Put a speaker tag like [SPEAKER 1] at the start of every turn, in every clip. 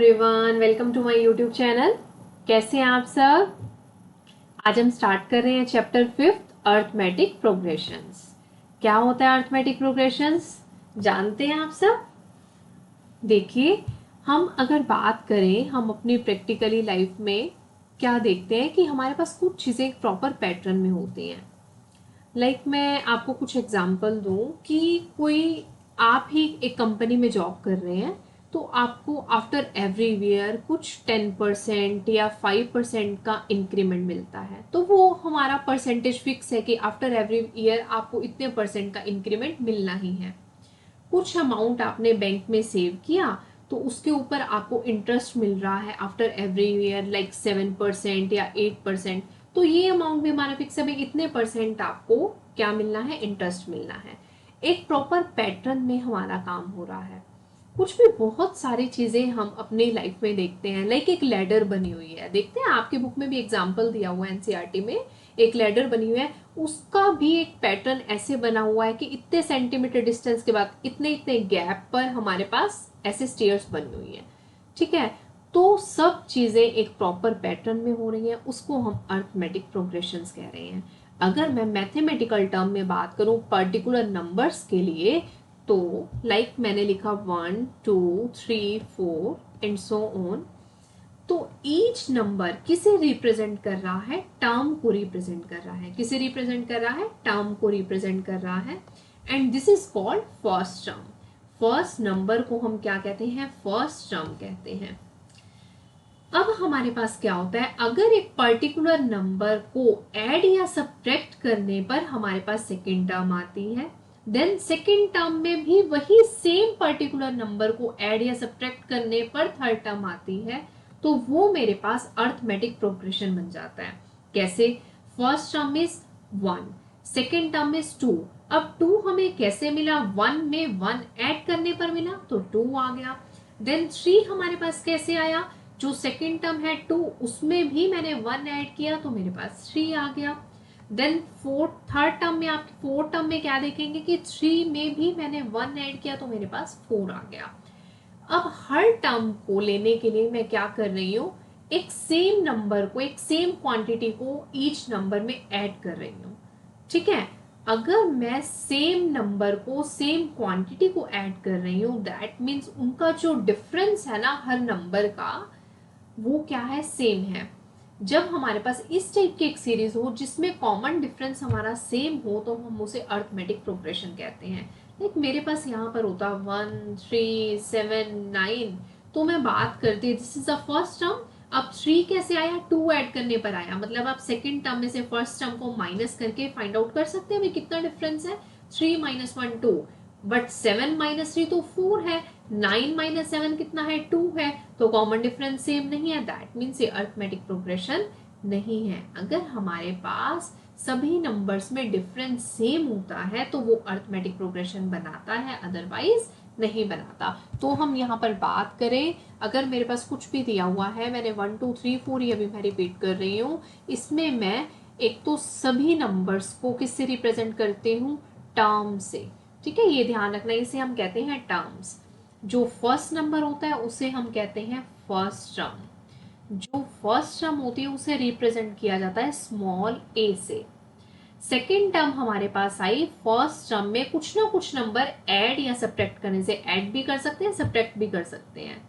[SPEAKER 1] Everyone, welcome to my YouTube channel. कैसे हैं आप सब? आज हम स्टार्ट कर रहे हैं चैप्टर 5th अर्थमेटिक प्रोग्रेशंस। क्या होता है अर्थमेटिक प्रोग्रेशंस, जानते हैं आप सब? देखिए, हम अगर बात करें, हम अपनी प्रैक्टिकली लाइफ में क्या देखते हैं कि हमारे पास कुछ चीज़ें एक प्रॉपर पैटर्न में होती हैं। मैं आपको कुछ एग्जांपल दूं कि कोई आप ही एक कंपनी में जॉब कर रहे हैं, तो आपको आफ्टर एवरी ईयर कुछ 10% या 5% का इंक्रीमेंट मिलता है। तो वो हमारा परसेंटेज फिक्स है कि आफ्टर एवरी ईयर आपको इतने परसेंट का इंक्रीमेंट मिलना ही है। कुछ अमाउंट आपने बैंक में सेव किया, तो उसके ऊपर आपको इंटरेस्ट मिल रहा है आफ्टर एवरी ईयर, लाइक 7% या 8%। तो ये अमाउंट भी हमारा फिक्स है, इतने परसेंट आपको क्या मिलना है, इंटरेस्ट मिलना है। एक प्रॉपर पैटर्न में हमारा काम हो रहा है। कुछ भी बहुत सारी चीजें हम अपनी लाइफ में देखते हैं, एक लैडर बनी हुई है। देखते हैं आपके बुक में भी एग्जाम्पल दिया हुआ है, एनसीईआरटी में एक लैडर बनी हुई है। उसका भी एक पैटर्न ऐसे बना हुआ है कि इतने सेंटीमीटर डिस्टेंस के बाद इतने इतने गैप पर हमारे पास ऐसे स्टेयर्स बनी हुई है। ठीक है, तो सब चीजें एक प्रॉपर पैटर्न में हो रही हैं, उसको हम अर्थमेटिक प्रोग्रेशंस कह रहे हैं। अगर मैं मैथमेटिकल टर्म में बात करूं पर्टिकुलर नंबर्स के लिए, तो मैंने लिखा 1 2 3 4 एंड सो ऑन। तो ईच नंबर किसे रिप्रेजेंट कर रहा है, टर्म को रिप्रेजेंट कर रहा है। किसे रिप्रेजेंट कर रहा है, टर्म को रिप्रेजेंट कर रहा है। And this is called first term. First number को हम क्या कहते हैं, फर्स्ट टर्म कहते हैं। अब हमारे पास क्या होता है, अगर एक पर्टिकुलर नंबर को ऐड या सब्ट्रैक्ट करने पर हमारे पास सेकेंड टर्म आती है, देन सेकेंड टर्म में भी वही सेम पर्टिकुलर नंबर को ऐड या सब्ट्रैक्ट करने पर थर्ड टर्म आती है, तो वो मेरे पास अर्थमेटिक प्रोग्रेशन बन जाता है। कैसे? First term is 1, second term is 2। अब 2 हमें कैसे मिला, 1 में 1 ऐड करने पर मिला तो 2 आ गया। देन 3 हमारे पास कैसे आया, जो सेकेंड टर्म है 2, उसमें भी मैंने 1 ऐड किया तो मेरे पास 3 आ गया। देन थर्ड टर्म में, आप फोर्थ टर्म में क्या देखेंगे कि 3 में भी मैंने 1 ऐड किया तो मेरे पास 4 आ गया। अब हर टर्म को लेने के लिए मैं क्या कर रही हूँ, एक सेम नंबर को, एक सेम क्वांटिटी को ईच नंबर में ऐड कर रही हूँ। ठीक है, अगर मैं सेम नंबर को सेम क्वांटिटी को ऐड कर रही हूँ, दैट मीन्स उनका जो डिफरेंस है ना हर नंबर का, वो क्या है, सेम है। जब हमारे पास इस टाइप की एक सीरीज हो जिसमें कॉमन डिफरेंस हमारा सेम हो, तो हम उसे अर्थमेटिक प्रोग्रेशन कहते हैं। मेरे पास यहाँ पर होता 1 3 7 9, तो मैं बात करती, this is the first term. अब 3 कैसे आया, 2 ऐड करने पर आया। मतलब आप सेकेंड टर्म में से फर्स्ट टर्म को माइनस करके फाइंड आउट कर सकते हैं भाई कितना डिफरेंस है। 3 - 1 2, बट 7 - 3 तो 4 है। 9 - 7 कितना है, 2 है। तो कॉमन डिफरेंस सेम नहीं है, दैट मीन्स ये अर्थमेटिक प्रोग्रेशन नहीं है। अगर हमारे पास सभी नंबर्स में डिफरेंस सेम होता है तो वो अर्थमेटिक प्रोग्रेशन बनाता है, अदरवाइज नहीं बनाता। तो हम यहाँ पर बात करें, अगर मेरे पास कुछ भी दिया हुआ है, मैंने 1 2 3 4, ये अभी मैं रिपीट कर रही हूँ, इसमें मैं एक तो सभी नंबर्स को किससे रिप्रेजेंट करती हूँ, टर्म से। ठीक है, ये ध्यान रखना, इसे हम कहते हैं टर्म्स। जो फर्स्ट नंबर होता है उसे हम कहते हैं फर्स्ट टर्म। जो फर्स्ट टर्म होती है उसे रिप्रेजेंट किया जाता है स्मॉल ए से। सेकेंड टर्म हमारे पास आई, फर्स्ट टर्म में कुछ ना कुछ नंबर ऐड या सब्ट्रैक्ट करने से, ऐड भी कर सकते हैं, सब्ट्रैक्ट भी कर सकते हैं।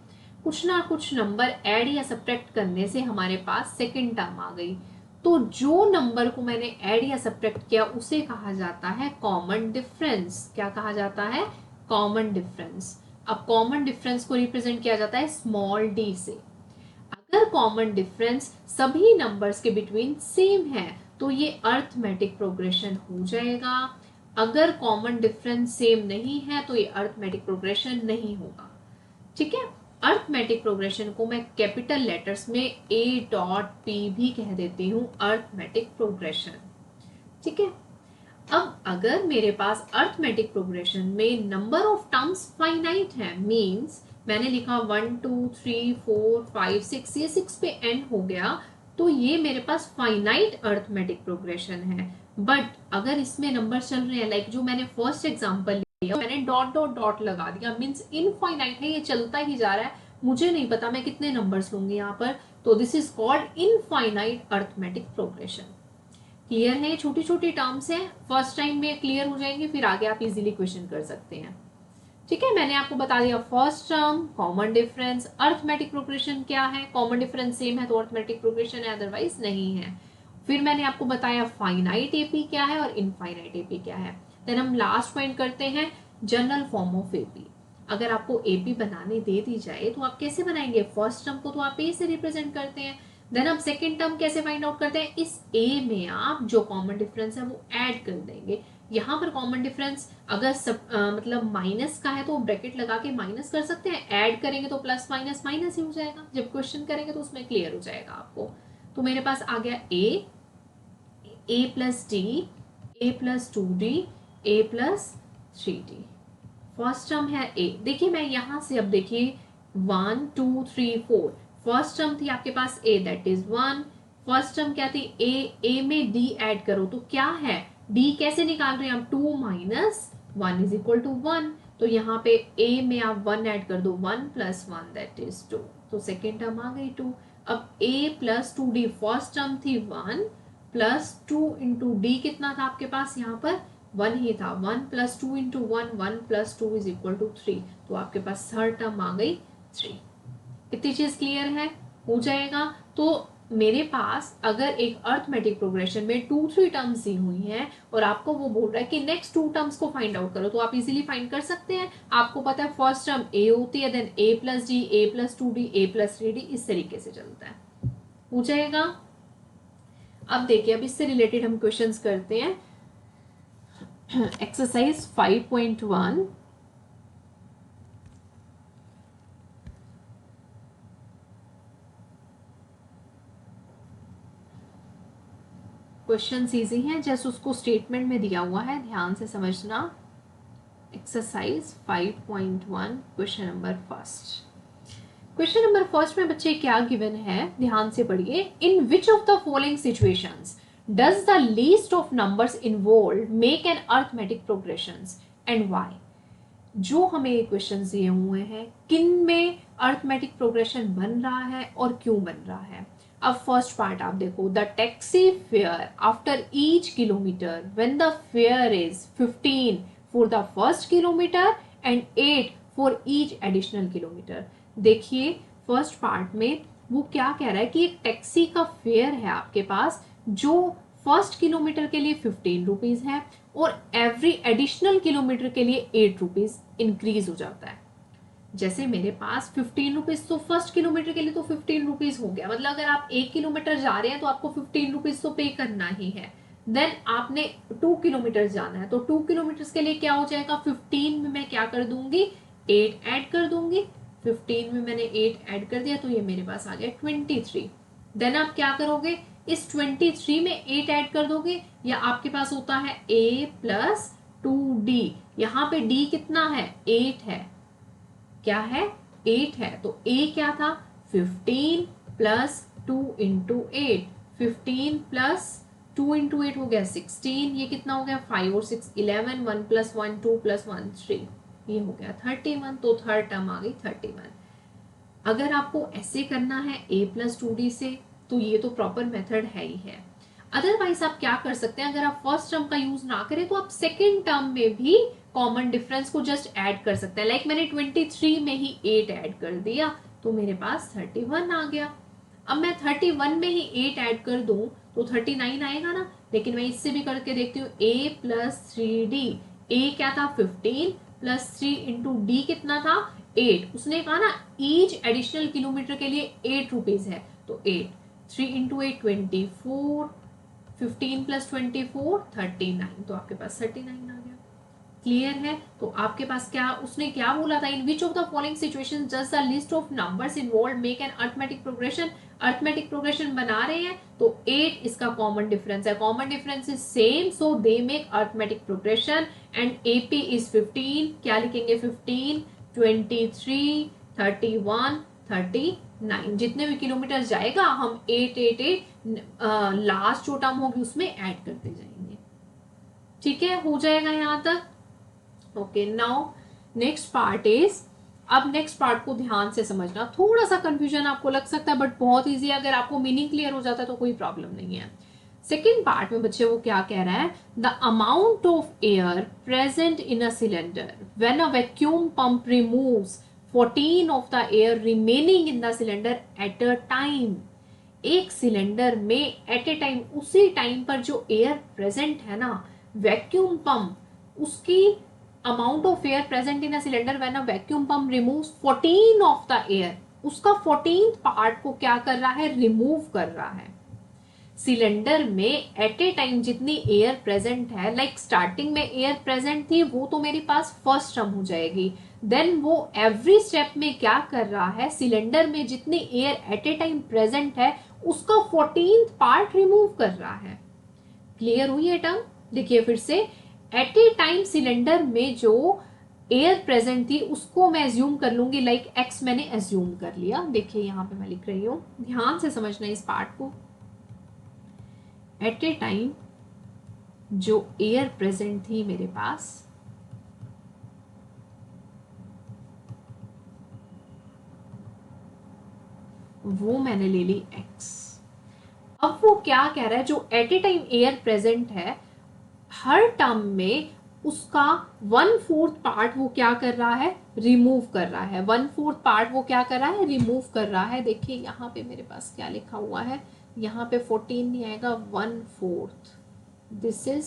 [SPEAKER 1] कुछ ना कुछ नंबर ऐड या सब्ट्रैक्ट करने से हमारे पास सेकेंड टर्म आ गई। तो जो नंबर को मैंने ऐड या सब्ट्रैक्ट किया उसे कहा जाता है कॉमन डिफरेंस। क्या कहा जाता है, कॉमन डिफरेंस। अब कॉमन डिफरेंस को रिप्रेजेंट किया जाता है स्मॉल डी से। अगर कॉमन डिफरेंस सभी नंबर्स के बिटवीन सेम है तो ये अर्थमेटिक प्रोग्रेशन हो जाएगा। अगर कॉमन डिफरेंस सेम नहीं है तो ये अर्थमेटिक प्रोग्रेशन नहीं होगा। ठीक है, अर्थमेटिक प्रोग्रेशन को मैं कैपिटल लेटर्स में A.P भी कह देती हूँ, अर्थमेटिक प्रोग्रेशन। ठीक है, अब अगर मेरे पास अर्थमेटिक प्रोग्रेशन में नंबर ऑफ टर्म्स फाइनाइट है, मींस मैंने लिखा 1 2 3 4 5 6, ये 6 पे एंड हो गया, तो ये मेरे पास फाइनाइट अर्थमेटिक प्रोग्रेशन है। बट अगर इसमें नंबर चल रहे हैं, जो मैंने फर्स्ट एग्जांपल लिया, मैंने डॉट डॉट डॉट लगा दिया, मींस इनफाइनाइट है, ये चलता ही जा रहा है, मुझे नहीं पता मैं कितने नंबर्स लूंगी यहाँ पर, तो this is called infinite arithmetic progression. Clear है? छोटी छोटी टर्म्स हैं, फर्स्ट टाइम में क्लियर हो जाएंगे, फिर आगे आप इजीली क्वेश्चन कर सकते हैं। ठीक है, मैंने आपको बता दिया first term, common difference, arithmetic progression क्या है, कॉमन डिफरेंस सेम है तो अर्थमेटिक प्रोग्रेशन है, अदरवाइज नहीं है। फिर मैंने आपको बताया फाइनाइट एपी क्या है और इनफाइनाइट एपी क्या है। देन हम लास्ट पॉइंट करते हैं जनरल फॉर्म ऑफ एपी। अगर आपको एपी बनाने दे दी जाए तो आप कैसे बनाएंगे? फर्स्ट टर्म को तो आप ए से रिप्रेजेंट करते हैं, देन हम सेकेंड टर्म कैसे फाइंड आउट करते हैं? इस ए में आप जो कॉमन डिफरेंस है वो ऐड कर देंगे। यहाँ पर कॉमन डिफरेंस अगर मतलब माइनस का है तो ब्रैकेट लगा के माइनस कर सकते हैं, ऐड करेंगे तो प्लस माइनस माइनस ही हो जाएगा, जब क्वेश्चन करेंगे तो उसमें क्लियर हो जाएगा आपको। तो मेरे पास आ गया ए प्लस डी, ए प्लस 2d, ए प्लस 3d। फर्स्ट टर्म है ए। देखिए मैं यहां से अब देखिए 1 2 3 4, फर्स्ट टर्म थी आपके पास ए, दैट इज 1। फर्स्ट टर्म क्या थी? ए में डी ऐड करो तो क्या है? डी कैसे निकाल रहे हैं हम? 2 माइनस 1 इज इक्वल टू 1। तो यहाँ पे ए में आप 1 ऐड कर दो, 1 प्लस 1 दैट इज 2, तो सेकेंड टर्म आ गई 2। अब ए प्लस 2d, फर्स्ट टर्म थी 1 प्लस 2 इंटू डी कितना था आपके पास? यहाँ पर 1 ही था, 1 plus 2 into 1, 1 plus 2 is equal to 3, तो आपके पास थर्ड टर्म आ गई 3। इतनी चीज क्लियर है? हो जाएगा। तो मेरे पास अगर एक अर्थमेटिक प्रोग्रेशन में 2-3 टर्म्स दी हुई हैं और आपको वो बोल रहा है कि नेक्स्ट 2 टर्म्स को फाइंड आउट करो, तो आप इजीली फाइंड कर सकते हैं। आपको पता है फर्स्ट टर्म ए होती है, देन ए प्लस डी, ए प्लस 2d, ए प्लस 3d, इस तरीके से चलता है। हो जाएगा। अब देखिए, अब इससे रिलेटेड हम क्वेश्चंस करते हैं। एक्सरसाइज 5.1, क्वेश्चन इजी हैं, जैसे उसको स्टेटमेंट में दिया हुआ है, ध्यान से समझना। Exercise 5.1 question number first. Question number first में बच्चे क्या गिवन है, ध्यान से पढ़िए। In which of the following situations does the list of numbers involve make an arithmetic progressions and why? जो हमें क्वेश्चन दिए हुए हैं, किन में अर्थमेटिक प्रोग्रेशन बन रहा है और क्यों बन रहा है। अब फर्स्ट पार्ट आप देखो, the taxi fare after each kilometre when the fair is 15 for the first kilometre and 8 for each additional kilometre. देखिए फर्स्ट पार्ट में वो क्या कह रहा है कि एक टैक्सी का फेयर है आपके पास जो फर्स्ट किलोमीटर के लिए 15 रुपीज है और एवरी एडिशनल किलोमीटर के लिए 8 रुपीज इंक्रीज हो जाता है। जैसे मेरे पास 15 रुपीज तो फर्स्ट किलोमीटर के लिए तो 15 रुपीज हो गया, मतलब अगर आप 1 किलोमीटर जा रहे हैं तो आपको 15 रुपीज तो पे करना ही है। देन आपने 2 किलोमीटर जाना है तो 2 किलोमीटर के लिए क्या हो जाएगा? 15 में मैं क्या कर दूंगी? 8 ऐड कर दूंगी। 15 में मैंने 8 ऐड कर दिया तो ये मेरे पास आ गया 23। देन आप क्या करोगे? इस 23 में 8 ऐड कर दोगे, या आपके पास होता है a प्लस 2d। यहाँ पे d कितना है? 8 है। क्या है? 8 है। तो a क्या था? 15 प्लस 2 इंटू 8, 15 प्लस 2 इंटू 8 हो गया 16, ये कितना हो गया? 5 और 6 11, 1 प्लस 1 2 प्लस 1 3, ये हो गया 31। तो थर्ड टर्म आ गई 31। अगर आपको ऐसे करना है a प्लस 2d से, तो ये तो प्रॉपर मेथड है ही है। अदरवाइज आप क्या कर सकते हैं, अगर आप फर्स्ट टर्म का यूज ना करें तो आप सेकेंड टर्म में भी कॉमन डिफरेंस को जस्ट ऐड कर सकते हैं। लाइक मैंने 23 में ही 8 ऐड कर दिया तो मेरे पास 31 आ गया। अब मैं 31 में ही 8 ऐड कर दूं तो 39 आएगा ना। लेकिन मैं इससे भी करके देखती हूँ, a प्लस 3d, a क्या था? 15 प्लस 3 इंटू डी कितना था? 8। उसने कहा ना ईच एडिशनल किलोमीटर के लिए 8 रुपीज है, तो 8, 3 इंटू 8 24, 15 प्लस 24 39, तो आपके पास 39 आ गया। क्लियर है? तो आपके पास क्या, उसने क्या बोला था? In which of the following situation just the list of numbers involve make an arithmetic progression. Arithmetic progression बना रहे हैं तो 8 इसका कॉमन डिफरेंस है, common difference is same, so they make arithmetic progression and AP is 15। क्या लिखेंगे? 15, 23, 31, 39, जितने भी किलोमीटर जाएगा हम 8 लास्ट जो टर्म होगी उसमें ऐड करते जाएंगे। ठीक है, हो जाएगा यहां तक। Okay, now next part is अब नेक्स्ट पार्ट को ध्यान से समझना, थोड़ा सा कंफ्यूजन आपको लग सकता है बट बहुत इजी है, अगर आपको मीनिंग क्लियर हो जाता है तो कोई प्रॉब्लम नहीं है। सेकेंड पार्ट में बच्चे वो क्या कह रहा है, the amount of air present in a cylinder when a vacuum pump removes 14 of the air remaining in the cylinder at a time. एक सिलेंडर में एट ए टाइम, उसी टाइम पर जो एयर प्रेजेंट है ना, वैक्यूम पंप उसकी amount of air present in a cylinder when a vacuum pump removes 14 of the air, उसका 14th part को क्या कर रहा है, रिमूव कर रहा है। सिलेंडर में एट ए टाइम जितनी एयर प्रेजेंट है, लाइक स्टार्टिंग में एयर प्रेजेंट थी वो तो मेरे पास फर्स्ट टर्म हो जाएगी, देन वो एवरी स्टेप में क्या कर रहा है, सिलेंडर में जितनी air at a time present है उसका 14th पार्ट रिमूव कर रहा है। क्लियर हुई है टर्म? देखिए फिर से, एट ए टाइम सिलेंडर में जो एयर प्रेजेंट थी उसको मैं एज्यूम कर लूंगी, लाइक एक्स मैंने एज्यूम कर लिया। देखिए यहां पे मैं लिख रही हूं, ध्यान से समझना इस पार्ट को। एट ए टाइम जो एयर प्रेजेंट थी मेरे पास, वो मैंने ले ली x। अब वो क्या कह रहा है, जो at a time air present है हर टर्म में उसका 1/4 पार्ट वो क्या कर रहा है, रिमूव कर रहा है। 1/4 पार्ट वो क्या कर रहा है, रिमूव कर रहा है। देखिए यहाँ पे मेरे पास क्या लिखा हुआ है, यहाँ पे 14 नहीं आएगा, 1/4, दिस इज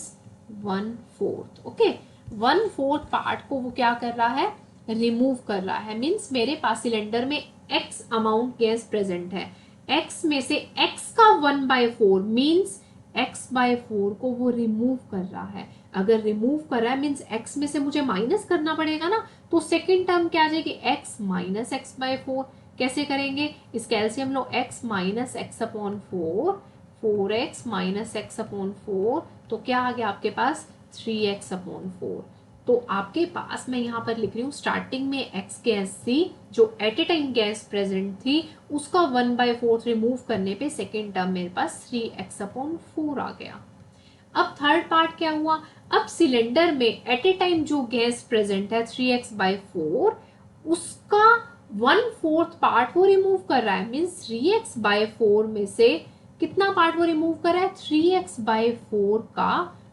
[SPEAKER 1] 1/4। ओके, 1/4 पार्ट को वो क्या कर रहा है, रिमूव कर रहा है। मीन्स मेरे पास सिलेंडर में x अमाउंट गैस प्रेजेंट है, x में से x का 1/4 मीन्स x/4 को वो रिमूव कर रहा है। अगर रिमूव कर रहा है मीन्स x में से मुझे माइनस करना पड़ेगा ना, तो सेकेंड टर्म क्या आ जाएगी, x माइनस x/4। कैसे करेंगे, इसका एलसीएम लो, x minus x/4, 4x minus x/4, तो क्या आ गया आपके पास, 3x/4। तो आपके पास मैं यहाँ पर लिख रही हूँ, स्टार्टिंग में x गैस थी जो at a time gas present थी, उसका 1/4 रिमूव करने पे सेकेंड टर्म मेरे पास 3x/4 आ गया। अब थर्ड पार्ट क्या हुआ, अब सिलेंडर में एट ए टाइम जो गैस प्रेजेंट है 3x/4, उसका 1/4 पार्ट वो रिमूव कर रहा है। मीन्स 3x/4 में से कितना पार्ट वो रिमूव कर रहा है, 3x/4 का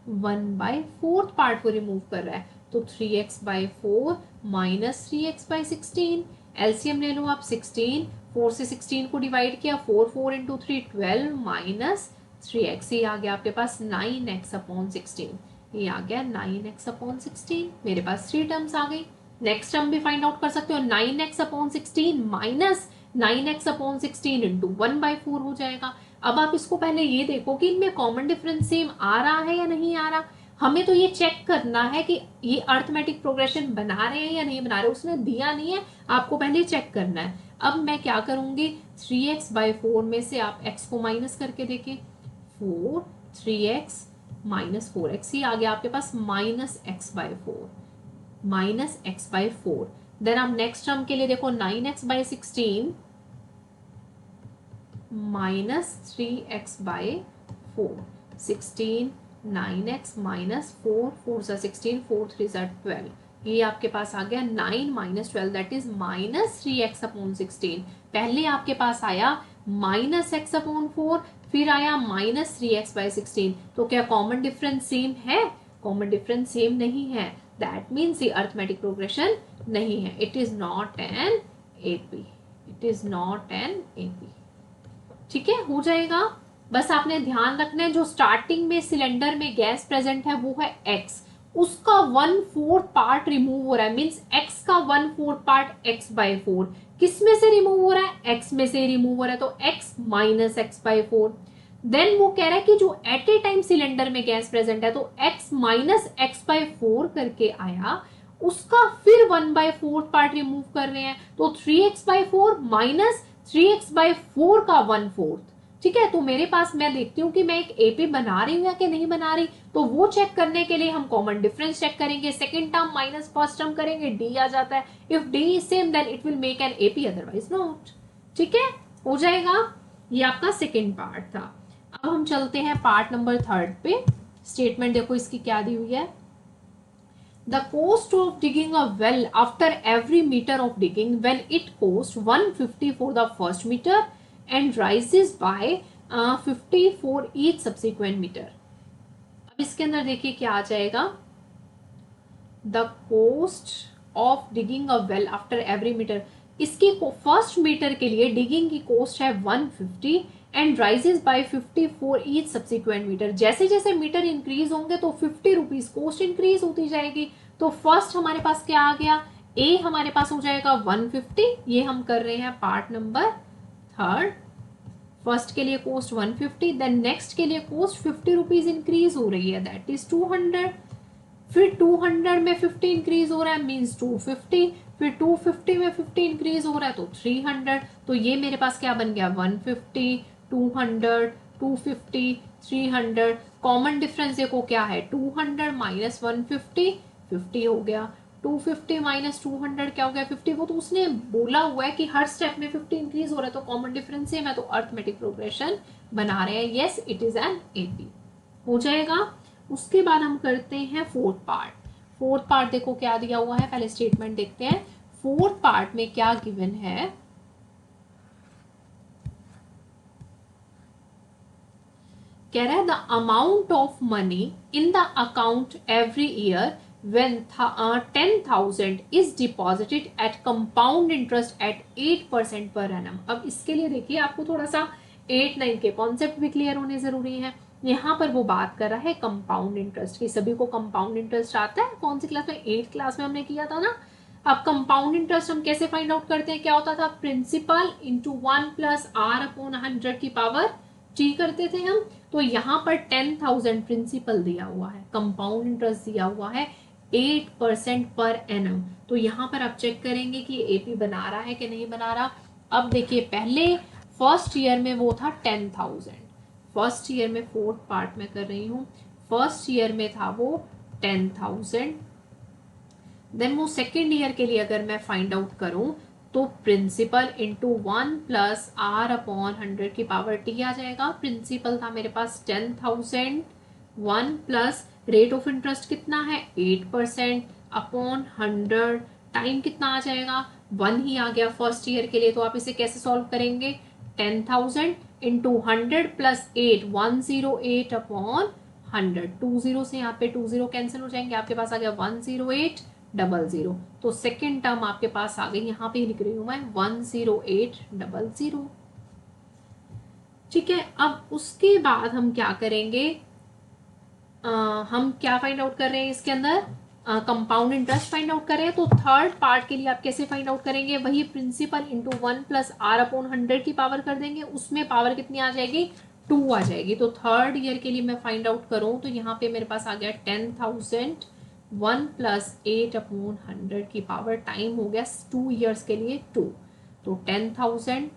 [SPEAKER 1] 1/4 पार्ट वो रिमूव कर रहा है। तो 3x/4 माइनस 3x/16, एलसीएम ले लो आप 16, 4 से 16 को डिवाइड किया, 4 इंटू 3 12 माइनस 3x, ये आ गया आपके पास 9x/16, ये आ गया 9x/16। मेरे पास 3 टर्म्स आ गई। नेक्स्ट टर्म भी फाइंड आउट कर सकते हो, 9x/16 माइनस 9x/16 इंटू 1/4 हो जाएगा। अब आप इसको पहले ये देखो कि इनमें कॉमन डिफरेंस सेम आ रहा है या नहीं आ रहा। हमें तो ये चेक करना है कि ये अर्थमेटिक प्रोग्रेशन बना रहे हैं या नहीं बना रहे, उसने दिया नहीं है, आपको पहले चेक करना है। अब मैं क्या करूंगी, 3x/4 में से आप x को माइनस करके देखें, 4 3x माइनस 4x, ये आ गया आपके पास minus x/4, minus x/4। Then आप नेक्स्ट टर्म के लिए देखो, 9x/16 minus 3x/4, 16 9x minus 4, 4 सा 16, 4 3 सा 12, ये आपके पास आ गया 9 minus 12, that is minus 3x/16। पहले आपके पास आया माइनस x/4, फिर आया माइनस 3x/16। तो क्या कॉमन डिफरेंस सेम है, कॉमन डिफरेंस सेम नहीं है, दैट मीन्स ये अर्थमेटिक प्रोग्रेशन नहीं है, it is not an AP, it is not an AP. ठीक है, हो जाएगा। बस आपने ध्यान रखना है, जो स्टार्टिंग में सिलेंडर में गैस प्रेजेंट है वो है x, उसका 1/4 पार्ट रिमूव हो रहा है। मींस x का 1/4 पार्ट x/4 किस में से रिमूव हो रहा है, x में से रिमूव हो रहा है, तो x माइनस x/4। देन वो कह रहा है कि जो एट ए टाइम सिलेंडर में गैस प्रेजेंट है, तो x माइनस x/4 करके आया, उसका फिर 1/4 पार्ट रिमूव कर रहे हैं, तो 3x/4 माइनस 3x/4 का 1/4। ठीक है, तो मेरे पास मैं देखती हूँ कि मैं एक एपी बना रही हूँ या कि नहीं बना रही, तो वो चेक करने के लिए हम कॉमन डिफरेंस चेक करेंगे, second term minus first term करेंगे, डी आ जाता है, if D is same then it will make an AP, otherwise नॉट। ठीक है, हो जाएगा। ये आपका सेकेंड पार्ट था। अब हम चलते हैं पार्ट नंबर 3 पे। स्टेटमेंट देखो इसकी क्या दी हुई है, The cost of digging a well after every meter of digging, when it costs 150 for the first meter and rises by 50 for each subsequent meter. अब इसके अंदर देखिए क्या आ जाएगा, the cost of digging a well after every meter, इसकी first meter के लिए डिगिंग की कॉस्ट है 150 and rises by 50 for each subsequent meter. जैसे जैसे मीटर इंक्रीज होंगे तो 50 रुपीज कॉस्ट इंक्रीज होती जाएगी। तो फर्स्ट हमारे पास क्या आ गया, ए हमारे पास हो जाएगा 150, ये हम कर रहे हैं पार्ट नंबर थर्ड। फर्स्ट के लिए कॉस्ट 150, देन नेक्स्ट के लिए कॉस्ट 50 रुपीज इंक्रीज हो रही है, दैट इज 200। फिर 200 में 50 इंक्रीज हो रहा है मींस 250, फिर 250 में 50 इंक्रीज हो रहा है तो 300। तो ये मेरे पास क्या बन गया, 150, 200, 250, 300। कॉमन डिफरेंस देखो क्या है, 200 माइनस 150, 50 हो गया। 250 माइनस 200 क्या हो गया, 50। वो तो उसने बोला हुआ है कि हर स्टेप में 50 इंक्रीज हो रहा है, तो कॉमन डिफरेंस सेम है, तो अर्थमेटिक प्रोग्रेशन बना रहे हैं। Yes, it is an AP, हो जाएगा। उसके बाद हम करते हैं फोर्थ पार्ट। फोर्थ पार्ट देखो क्या दिया हुआ है, पहले स्टेटमेंट देखते हैं। फोर्थ पार्ट में क्या गिवन है, कह रहा है the amount of money in the account every year when 10,000 is deposited at compound interest at 8% per annum। अब इसके लिए देखिए आपको थोड़ा सा 8-9 के कॉन्सेप्ट भी क्लियर होने जरूरी है। यहाँ पर वो बात कर रहा है कंपाउंड इंटरेस्ट की। सभी को कंपाउंड इंटरेस्ट आता है, कौन सी क्लास में, 8th क्लास में हमने किया था ना। अब कंपाउंड इंटरेस्ट हम कैसे फाइंड आउट करते हैं, क्या होता था, principal into 1 plus R upon 100 की पावर टी करते थे हम। तो यहाँ पर 10,000 प्रिंसिपल दिया हुआ है, कंपाउंड इंटरेस्ट दिया हुआ है 8% पर एनम। तो यहाँ पर आप चेक करेंगे कि एपी बना रहा है कि नहीं बना रहा। अब देखिए पहले फर्स्ट ईयर में वो था 10,000, फर्स्ट ईयर में फोर्थ पार्ट में कर रही हूँ, फर्स्ट ईयर में था वो 10,000। देन वो सेकेंड ईयर के लिए अगर मैं फाइंड आउट करूं तो principal into 1 plus R upon 100 की पावर टी आ जाएगा। प्रिंसिपल था मेरे पास 10,000, 1 प्लस रेट ऑफ इंटरेस्ट कितना है 8% अपॉन 100, टाइम कितना आ जाएगा 1 ही आ गया फर्स्ट ईयर के लिए। तो आप इसे कैसे सॉल्व करेंगे, 10,000 इंटू 100 प्लस 8, 108 अपॉन 100। 20 से यहाँ पे 20 कैंसिल हो जाएंगे, आपके पास आ गया 10800। तो सेकेंड टर्म आपके पास आ गई, यहाँ पे लिख रही हूं मैं 10800। ठीक है, अब उसके बाद हम क्या करेंगे, हम क्या फाइंड आउट कर रहे हैं इसके अंदर, कंपाउंड इंटरेस्ट फाइंड आउट कर रहे हैं। तो थर्ड पार्ट के लिए आप कैसे फाइंड आउट करेंगे, वही principal into 1 plus R upon 100 की पावर कर देंगे, उसमें पावर कितनी आ जाएगी 2 आ जाएगी। तो थर्ड ईयर के लिए मैं फाइंड आउट करूं तो यहाँ पे मेरे पास आ गया 10,000, 1 प्लस 8 अपॉन 100 की पावर, टाइम हो गया 2 ईयर्स के लिए 2। तो 10,000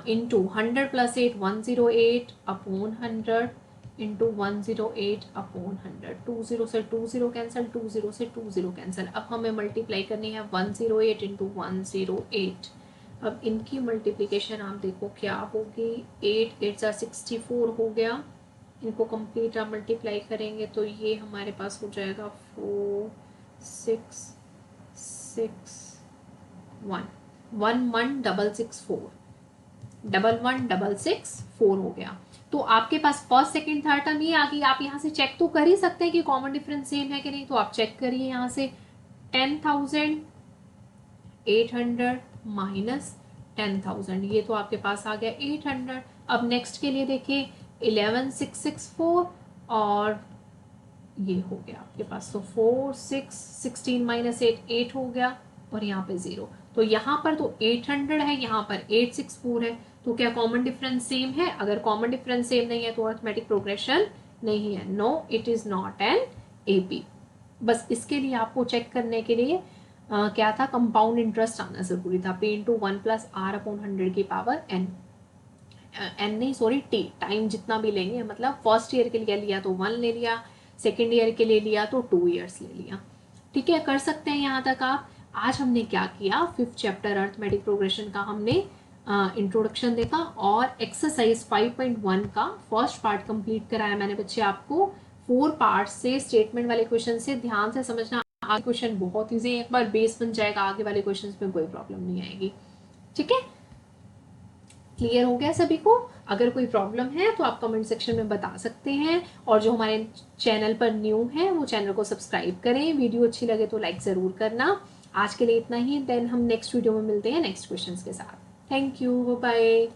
[SPEAKER 1] into 100 plus 8, 108 upon 100 into 108 upon 100। 20 से 20 कैंसिल, 20 से 20 कैंसिल। अब हमें मल्टीप्लाई करनी है 108 इंटू 108। अब इनकी मल्टीप्लिकेशन आप देखो क्या होगी, 8 8 64 हो गया। इनको कंप्लीट आप मल्टीप्लाई करेंगे तो ये हमारे पास हो जाएगा 4 6 6 1 1 1 6 4 1 1 6 4 हो गया। तो आपके पास फर्स्ट सेकंड थर्ड टर्म ये आ गई। आप यहाँ से चेक तो कर ही सकते हैं कि कॉमन डिफरेंस सेम है कि नहीं। तो आप चेक करिए यहाँ से 10,800 माइनस 10,000, ये तो आपके पास आ गया 800। अब नेक्स्ट के लिए देखिए 11,664 और ये हो गया आपके पास, तो 4 6 16 माइनस 8 8 हो गया और यहाँ पे 0। तो यहाँ पर तो 800 है, यहाँ पर 864 है। तो क्या कॉमन डिफरेंस सेम है, अगर कॉमन डिफरेंस सेम नहीं है तो अरिथमेटिक प्रोग्रेशन नहीं है। No, it is not an AP. बस इसके लिए आपको चेक करने के लिए क्या था, कंपाउंड इंटरेस्ट आना जरूरी था। p into 1 plus R upon 100 की पावर n, एन नहीं सॉरी टी, टाइम जितना भी लेंगे, मतलब फर्स्ट ईयर के लिए लिया तो 1 ले लिया, सेकेंड ईयर के लिए लिया तो 2 ईयर्स ले लिया। ठीक है, कर सकते हैं यहाँ तक आप। आज हमने क्या किया, 5th चैप्टर अरिथमेटिक प्रोग्रेशन का हमने इंट्रोडक्शन देखा और एक्सरसाइज 5.1 का फर्स्ट पार्ट कंप्लीट कराया मैंने बच्चे आपको। 4 पार्ट्स से, स्टेटमेंट वाले क्वेश्चन से ध्यान से समझना। आगे क्वेश्चन बहुत ईजी है, एक बार बेस बन जाएगा आगे वाले क्वेश्चन में कोई प्रॉब्लम नहीं आएगी। ठीक है, क्लियर हो गया सभी को? अगर कोई प्रॉब्लम है तो आप कमेंट सेक्शन में बता सकते हैं, और जो हमारे चैनल पर न्यू है वो चैनल को सब्सक्राइब करें। वीडियो अच्छी लगे तो लाइक ज़रूर करना। आज के लिए इतना ही, देन हम नेक्स्ट वीडियो में मिलते हैं नेक्स्ट क्वेश्चंस के साथ। Thank you, bye bye.